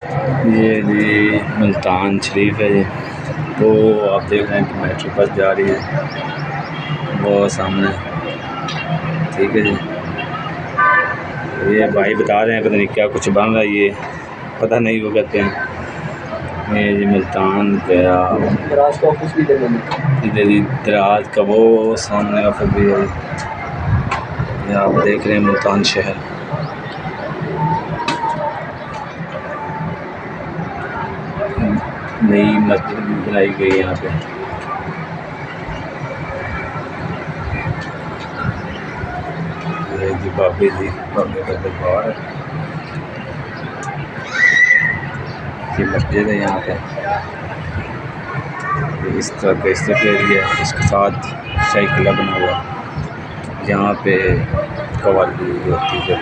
ये जी मुल्तान शरीफ है जी। तो आप देख रहे हैं कि मेट्रो बस जा रही है वो सामने, ठीक है जी। ये भाई बता रहे हैं पता नहीं क्या कुछ बन रहा है, ये पता नहीं वो कहते हैं। ये जी मुल्तान गया दराज का ऑफिस भी इधर जी, दराज का वो सामने ऑफिस भी है। ये आप देख रहे हैं मुल्तान शहर। नई मस्जिद भी बनाई गई है यहाँ पे। ये जी बाबे का दरबार है, ये मस्जिद है यहाँ पे। इस तरह का इस एरिया है, इसके साथ शाही किला बना हुआ है। यहाँ पे कव्वाली होती है, जब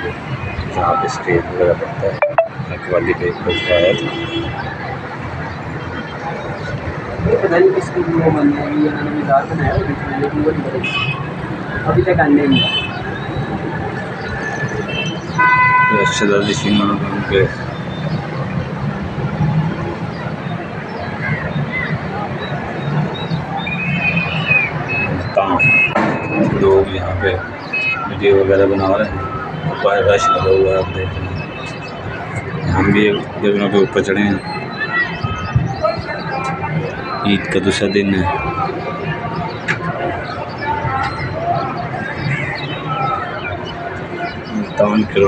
यहाँ पे स्टेज वगैरह बनता है कव्वाली पे बजता है। पता नहीं किसकी वो बनना है, ये मैंने मज़ाक बनाया लेकिन वो नहीं बनेगी अभी तक आने नहीं। शहजादी सीमा के लोग यहाँ पे वीडियो वगैरह बना रहे हैं, ऊपर रश लगा हुआ है। आप देख रहे हैं हम भी एक जगह पे ऊपर चढ़े हैं। ईद का दूसरा दिन है। मुल्तान के